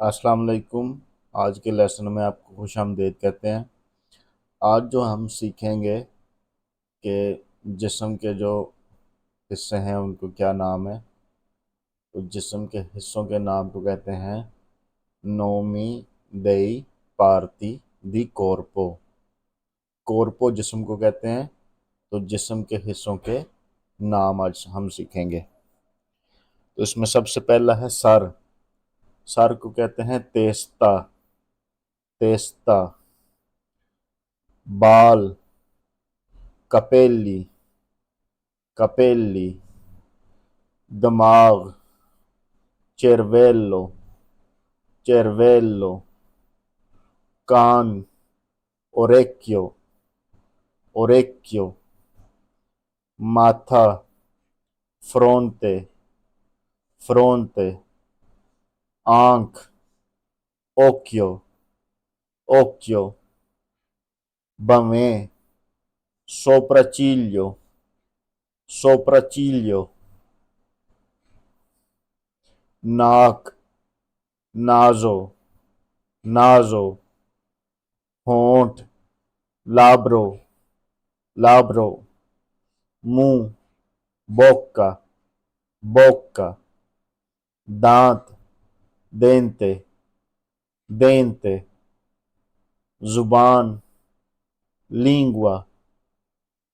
अस्सलाम वालेकुम। आज के लेसन में आपको खुशामदीद कहते हैं। आज जो हम सीखेंगे कि जिस्म के जो हिस्से हैं उनको क्या नाम है। तो जिस्म के हिस्सों के नाम को कहते हैं नोमी देई पार्टी दी कॉर्पो। कॉर्पो जिस्म को कहते हैं। तो जिस्म के हिस्सों के नाम आज हम सीखेंगे। तो इसमें सबसे पहला है सर। सर को कहते हैं तेस्ता। तेस्ता। बाल कपेली। कपेली। दिमाग चेरवेलो। चेरवेलो। कान ओरेक्यो। ओरेक्यो। माथा फ्रोंते। फ्रोंते। आंख ओक्यो। ओक्यो। बमें सोप्राचिलियो। सोप्राचिलियो। नाक नाजो। नाजो। होंठ लाब्रो। लाब्रो। मुंह बोक्का। बोक्का। दांत देंते। देंते। जुबान língua।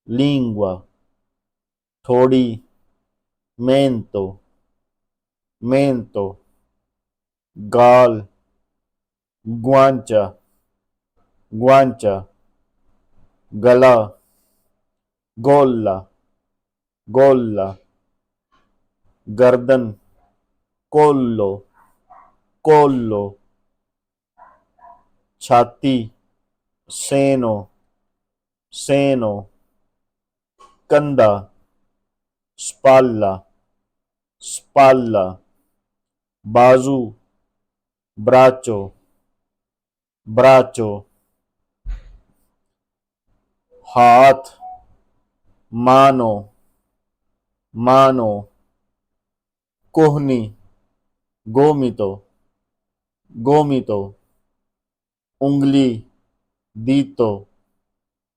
língua। थोड़ी mento। mento। गाल guancha। guancha। गला गोल्ला। गोल्ला। गर्दन कोल्लो। कोल्लो। छाती सेनो। सेनो। कंधा spalla। spalla। बाजू ब्राचो। ब्राचो। हाथ मानो। मानो। कोहनी गोमितो। गोमितो। उंगली दीतो।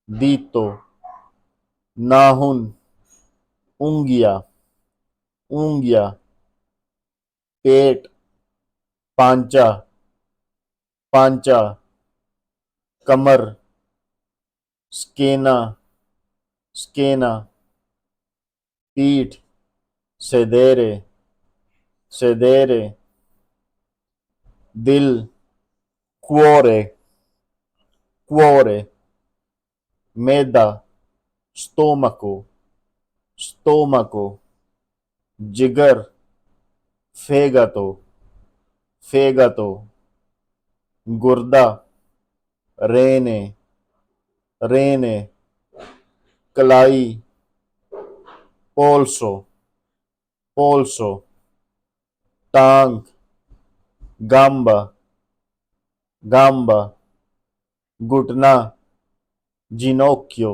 दीतो। नाखून उंगिया। उंगिया। पेट पांचा। पांचा। कमर स्केना। स्केना। पीठ सेदेरे। सेदेरे। दिल cuore। cuore। मैदा stomaco। stomaco। जिगर fegato। fegato। गुर्दा रेने। रेने। कलाई पोल्सो। पोल्सो। टांग गाम्बा। गाम्बा। घुटना ginocchio।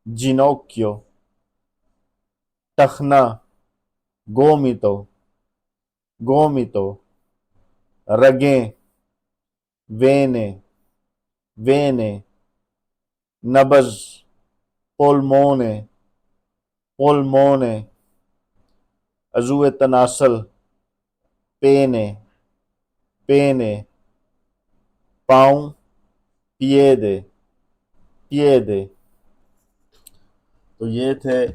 ginocchio। टखना गोमितो। गोमितो। रगें वेने। वेने। नब्ज पोल्मोने। पोल्मोने। अज़ुए तनासल पेने। पेने। पाँव पिएदे। पिएदे। तो ये थे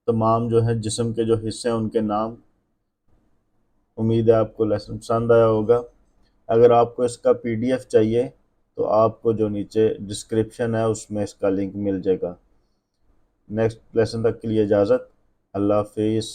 तमाम जो है जिस्म के जो हिस्से हैं उनके नाम। उम्मीद है आपको लेसन पसंद आया होगा। अगर आपको इसका पीडीएफ चाहिए तो आपको जो नीचे डिस्क्रिप्शन है उसमें इसका लिंक मिल जाएगा। नेक्स्ट लेसन तक के लिए इजाज़त। अल्लाह हाफिज़।